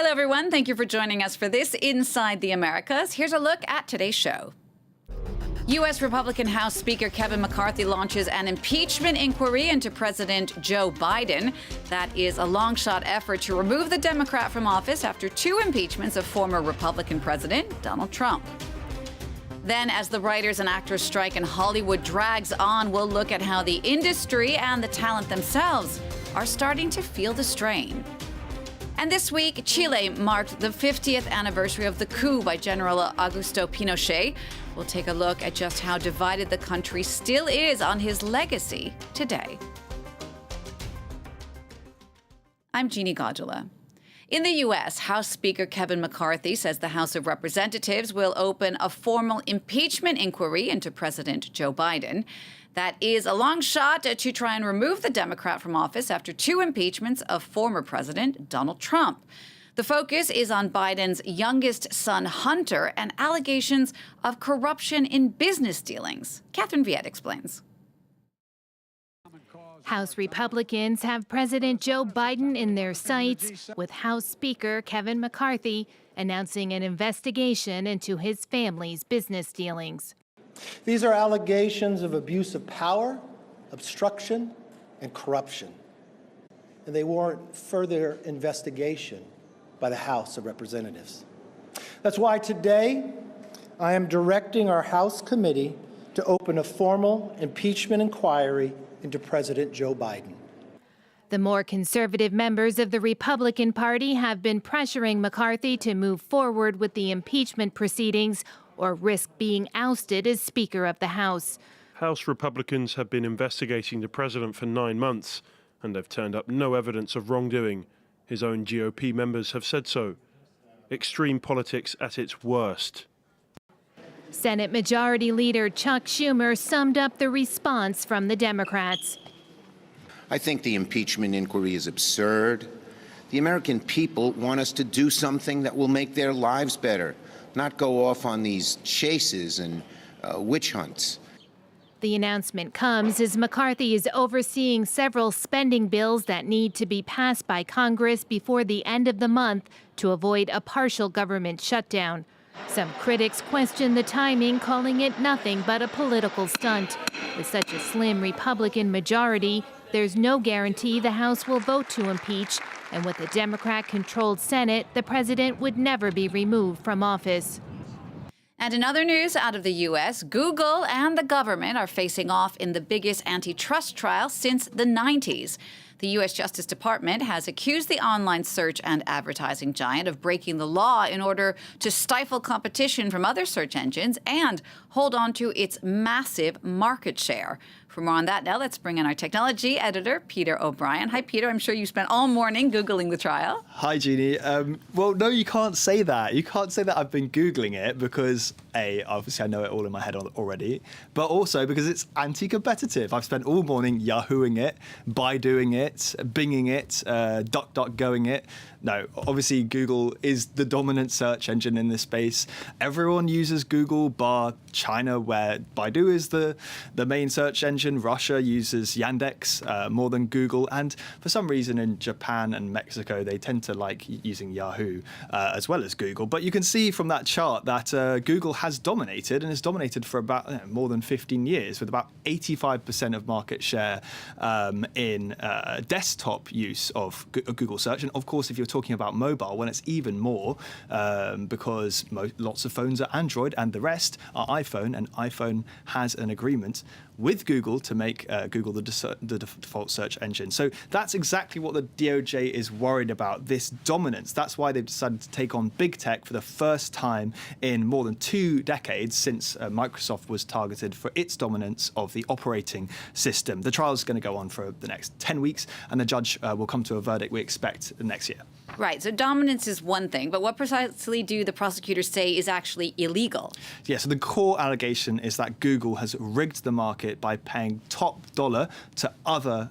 Hello, everyone. Thank you for joining us for this Inside the Americas. Here's a look at today's show. U.S. Republican House Speaker Kevin McCarthy launches an impeachment inquiry into President Joe Biden. That is a long-shot effort to remove the Democrat from office after 2 impeachments of former Republican President Donald Trump. Then, as the writers and actors strike in Hollywood drags on, we'll look at how the industry and the talent themselves are starting to feel the strain. And this week, Chile marked the 50th anniversary of the coup by General Augusto Pinochet. We'll take a look at just how divided the country still is on his legacy today. I'm Jeannie Godula. In the U.S., House Speaker Kevin McCarthy says the House of Representatives will open a formal impeachment inquiry into President Joe Biden. That is a long shot to try and remove the Democrat from office after 2 impeachments of former President Donald Trump. The focus is on Biden's youngest son, Hunter, and allegations of corruption in business dealings. Catherine Viette explains. House Republicans have President Joe Biden in their sights, with House Speaker Kevin McCarthy announcing an investigation into his family's business dealings. These are allegations of abuse of power, obstruction, and corruption, and they warrant further investigation by the House of Representatives. That's why today I am directing our House committee to open a formal impeachment inquiry into President Joe Biden. The more conservative members of the Republican Party have been pressuring McCarthy to move forward with the impeachment proceedings or risk being ousted as Speaker of the House. House Republicans have been investigating the president for 9 months, and they've turned up no evidence of wrongdoing. His own GOP members have said so. Extreme politics at its worst. Senate Majority Leader Chuck Schumer summed up the response from the Democrats. I think the impeachment inquiry is absurd. The American people want us to do something that will make their lives better, not go off on these chases and witch hunts. The announcement comes as McCarthy is overseeing several spending bills that need to be passed by Congress before the end of the month to avoid a partial government shutdown. Some critics question the timing, calling it nothing but a political stunt. With such a slim Republican majority, there's no guarantee the House will vote to impeach, and with a Democrat-controlled Senate, the president would never be removed from office. And in other news out of the U.S., Google and the government are facing off in the biggest antitrust trial since the 90s. The U.S. Justice Department has accused the online search and advertising giant of breaking the law in order to stifle competition from other search engines and hold on to its massive market share. For more on that now, let's bring in our technology editor, Peter O'Brien. Hi, Peter. I'm sure you spent all morning Googling the trial. Hi, Jeannie. Well, no, you can't say that. You can't say that I've been Googling it because, A, obviously I know it all in my head already, but also because it's anti-competitive. I've spent all morning Yahooing it, Baiduing it, Binging it, DuckDuckGoing it. No, obviously Google is the dominant search engine in this space. Everyone uses Google, bar China, where Baidu is the main search engine. Russia uses Yandex more than Google. And for some reason in Japan and Mexico, they tend to like using Yahoo as well as Google. But you can see from that chart that Google has dominated and has dominated for about more than 15 years with about 85% of market share in desktop use of Google search. And of course, if you're talking about mobile, when it's even more because lots of phones are Android and the rest are iPhone, and iPhone has an agreement with Google to make Google the default search engine. So that's exactly what the DOJ is worried about, this dominance. That's why they've decided to take on big tech for the first time in more than 2 decades since Microsoft was targeted for its dominance of the operating system. The trial is going to go on for the next 10 weeks, and the judge will come to a verdict we expect next year. Right. So dominance is one thing, but what precisely do the prosecutors say is actually illegal? Yeah, so the core allegation is that Google has rigged the market by paying top dollar to other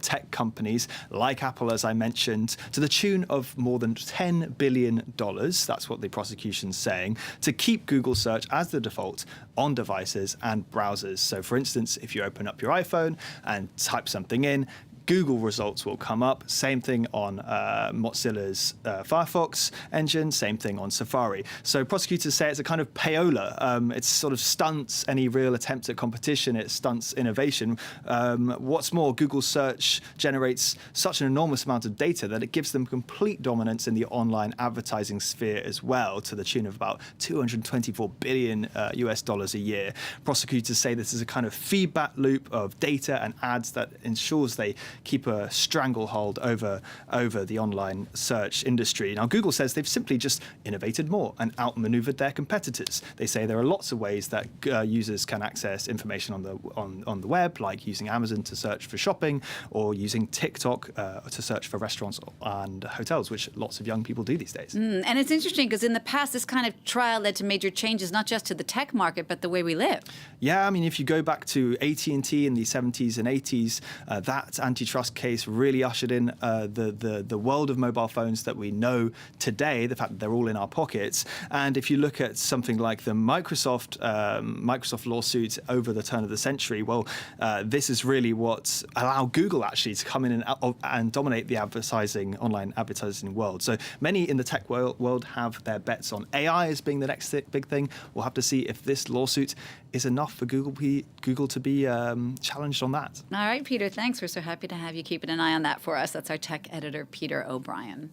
tech companies like Apple, as I mentioned, to the tune of more than $10 billion. That's what the prosecution's saying, to keep Google search as the default on devices and browsers. So for instance, if you open up your iPhone and type something in, Google results will come up. Same thing on Mozilla's Firefox engine, same thing on Safari. So prosecutors say it's a kind of payola. It sort of stunts any real attempt at competition. It stunts innovation. What's more, Google search generates such an enormous amount of data that it gives them complete dominance in the online advertising sphere as well, to the tune of about $224 billion US dollars a year. Prosecutors say this is a kind of feedback loop of data and ads that ensures they keep a stranglehold over the online search industry. Now, Google says they've simply just innovated more and outmaneuvered their competitors. They say there are lots of ways that users can access information on the web, like using Amazon to search for shopping or using TikTok to search for restaurants and hotels, which lots of young people do these days. And it's interesting because in the past, this kind of trial led to major changes, not just to the tech market, but the way we live. Yeah, I mean, if you go back to AT&T in the 70s and 80s, that antitrust case really ushered in the world of mobile phones that we know today, the fact that they're all in our pockets. And if you look at something like the Microsoft lawsuit over the turn of the century, well, this is really what allowed Google actually to come in and dominate the online advertising world. So many in the tech world have their bets on AI as being the next big thing. We'll have to see if this lawsuit is enough for Google to be challenged on that. All right, Peter, thanks. We're so happy to have you keeping an eye on that for us. That's our tech editor, Peter O'Brien.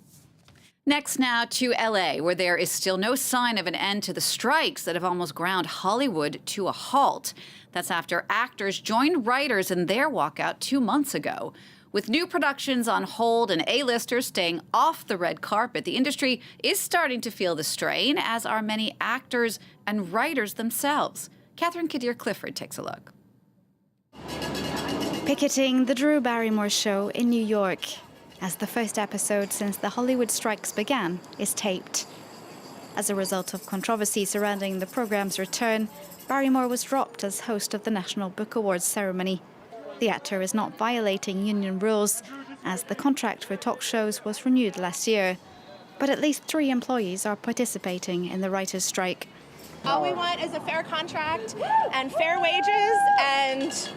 Next now to LA, where there is still no sign of an end to the strikes that have almost ground Hollywood to a halt. That's after actors joined writers in their walkout 2 months ago. With new productions on hold and A-listers staying off the red carpet, the industry is starting to feel the strain, as are many actors and writers themselves. Catherine Clifford takes a look. Picketing the Drew Barrymore show in New York, as the first episode since the Hollywood strikes began is taped. As a result of controversy surrounding the program's return, Barrymore was dropped as host of the National Book Awards ceremony. The actor is not violating union rules, as the contract for talk shows was renewed last year. But at least 3 employees are participating in the writers' strike. All we want is a fair contract and fair wages, and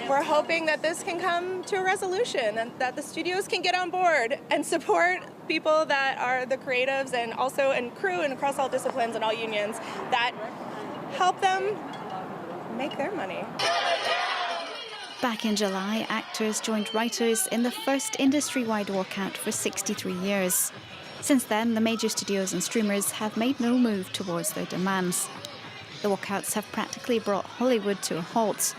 we're hoping that this can come to a resolution and that the studios can get on board and support people that are the creatives and also in crew and across all disciplines and all unions that help them make their money. Back in July, actors joined writers in the first industry-wide walkout for 63 years. Since then, the major studios and streamers have made no move towards their demands. The walkouts have practically brought Hollywood to a halt.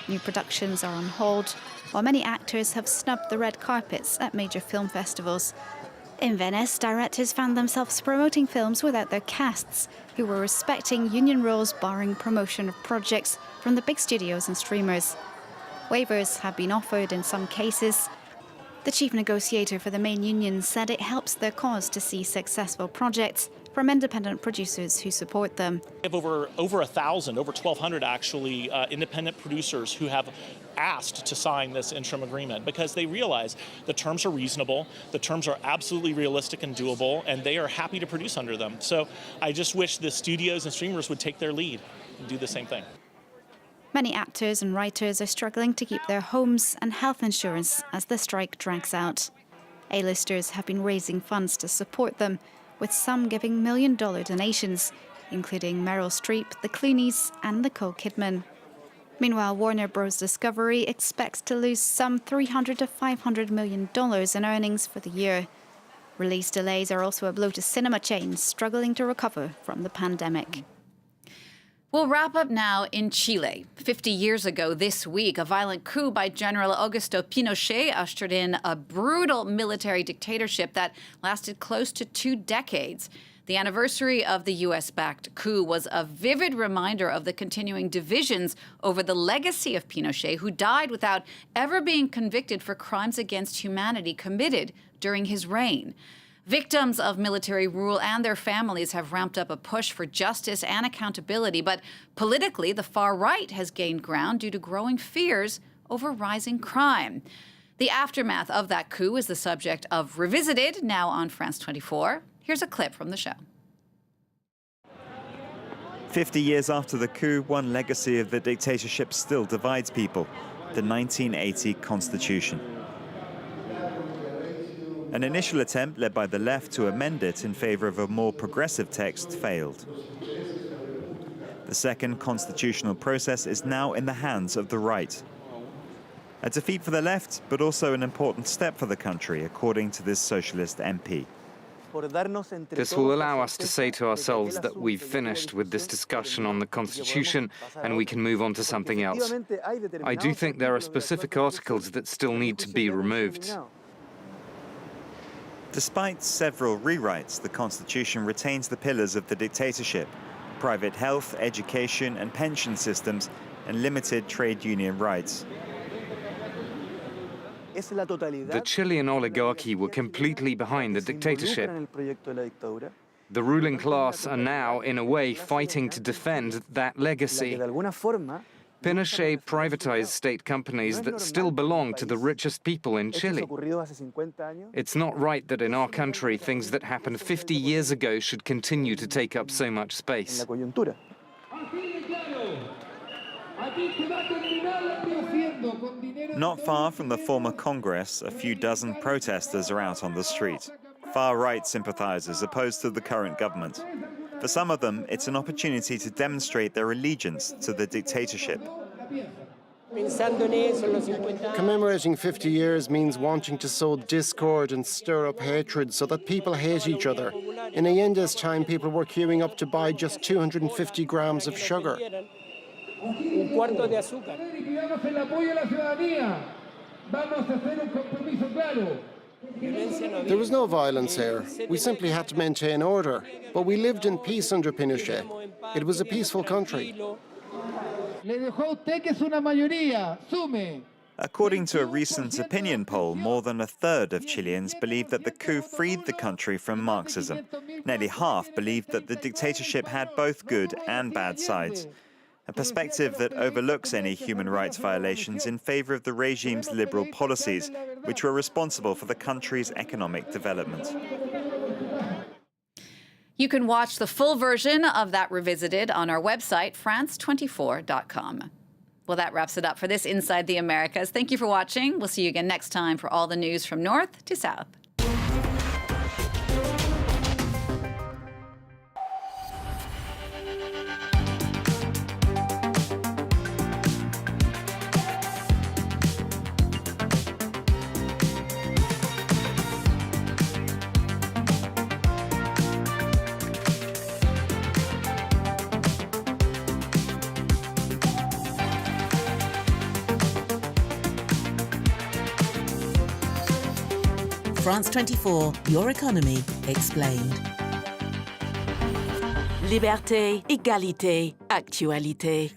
New productions are on hold, while many actors have snubbed the red carpets at major film festivals. In Venice, directors found themselves promoting films without their casts, who were respecting union rules barring promotion of projects from the big studios and streamers. Waivers have been offered in some cases. The chief negotiator for the main unions said it helps their cause to see successful projects from independent producers who support them. We have over 1,000, over 1,200 actually, independent producers who have asked to sign this interim agreement because they realize the terms are reasonable, the terms are absolutely realistic and doable, and they are happy to produce under them. So I just wish the studios and streamers would take their lead and do the same thing. Many actors and writers are struggling to keep their homes and health insurance as the strike drags out. A-listers have been raising funds to support them, with some giving million-dollar donations, including Meryl Streep, the Clooneys and Nicole Kidman. Meanwhile, Warner Bros. Discovery expects to lose some $300 to $500 million in earnings for the year. Release delays are also a blow to cinema chains struggling to recover from the pandemic. We'll wrap up now in Chile. 50 years ago this week, a violent coup by General Augusto Pinochet ushered in a brutal military dictatorship that lasted close to 2 decades. The anniversary of the U.S.-backed coup was a vivid reminder of the continuing divisions over the legacy of Pinochet, who died without ever being convicted for crimes against humanity committed during his reign. Victims of military rule and their families have ramped up a push for justice and accountability, but politically, the far right has gained ground due to growing fears over rising crime. The aftermath of that coup is the subject of Revisited, now on France 24. Here's a clip from the show. 50 years after the coup, one legacy of the dictatorship still divides people: the 1980 Constitution. An initial attempt led by the left to amend it in favor of a more progressive text failed. The second constitutional process is now in the hands of the right. A defeat for the left, but also an important step for the country, according to this socialist MP. This will allow us to say to ourselves that we've finished with this discussion on the Constitution and we can move on to something else. I do think there are specific articles that still need to be removed. Despite several rewrites, the Constitution retains the pillars of the dictatorship: private health, education and pension systems, and limited trade union rights. The Chilean oligarchy were completely behind the dictatorship. The ruling class are now, in a way, fighting to defend that legacy. Pinochet privatized state companies that still belong to the richest people in Chile. It's not right that in our country, things that happened 50 years ago should continue to take up so much space. Not far from the former Congress, a few dozen protesters are out on the street. Far-right sympathizers opposed to the current government. For some of them, it's an opportunity to demonstrate their allegiance to the dictatorship. Commemorating 50 years means wanting to sow discord and stir up hatred so that people hate each other. In Allende's time, people were queuing up to buy just 250 grams of sugar. There was no violence here. We simply had to maintain order. But we lived in peace under Pinochet. It was a peaceful country. According to a recent opinion poll, more than a third of Chileans believe that the coup freed the country from Marxism. Nearly half believed that the dictatorship had both good and bad sides. A perspective that overlooks any human rights violations in favor of the regime's liberal policies, which were responsible for the country's economic development. You can watch the full version of that revisited on our website, france24.com. Well, that wraps it up for this Inside the Americas. Thank you for watching. We'll see you again next time for all the news from north to south. France 24, your economy explained. Liberté, égalité, actualité.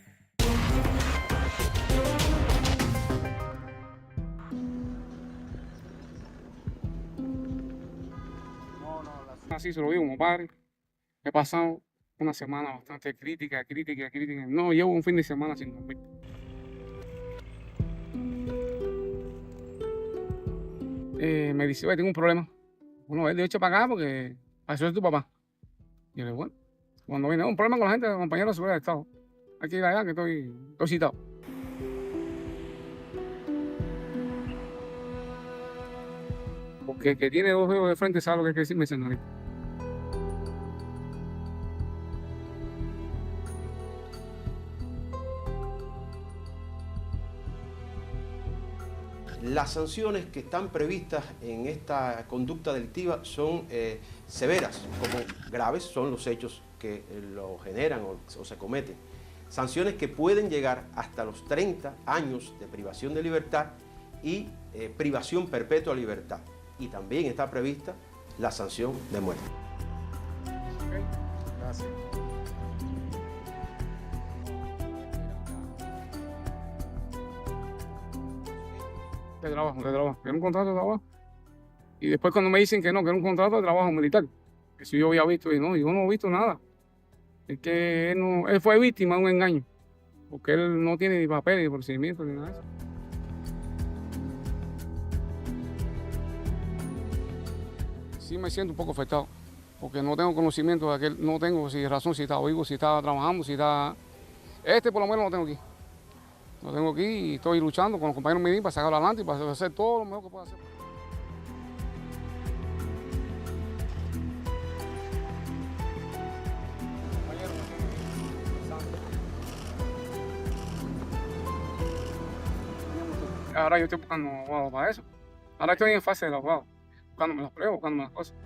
Así se lo digo como padre. He pasado una semana bastante crítica. No llevo un fin de semana sin dormir. Me dice, oye, tengo un problema. Bueno, él de hecho para acá porque eso es tu papá. Y yo le digo, bueno, cuando viene un problema con la gente, compañeros de seguridad de Estado. Hay que ir allá que estoy citado. Porque el que tiene dos dedos de frente sabe lo que quiere decir mercenario. Las sanciones que están previstas en esta conducta delictiva son severas, como graves son los hechos que lo generan o se cometen. Sanciones que pueden llegar hasta los 30 años de privación de libertad y privación perpetua de libertad. Y también está prevista la sanción de muerte. Okay. Gracias. De trabajo. Era un contrato de trabajo. Y después cuando me dicen que no, que era un contrato de trabajo militar, que si yo había visto, y no, yo no he visto nada. Es que él fue víctima de un engaño, porque él no tiene ni papel, ni procedimiento, ni nada de eso. Sí me siento un poco afectado, porque no tengo conocimiento de aquel, no tengo si razón, si está vivo, si está trabajando, si está... por lo menos lo tengo aquí. Lo tengo aquí y estoy luchando con los compañeros míos para sacarlo adelante y para hacer todo lo mejor que pueda hacer. ahora yo estoy buscando abogado para eso. Ahora estoy en fase del abogado, buscándome las pruebas, buscándome las cosas.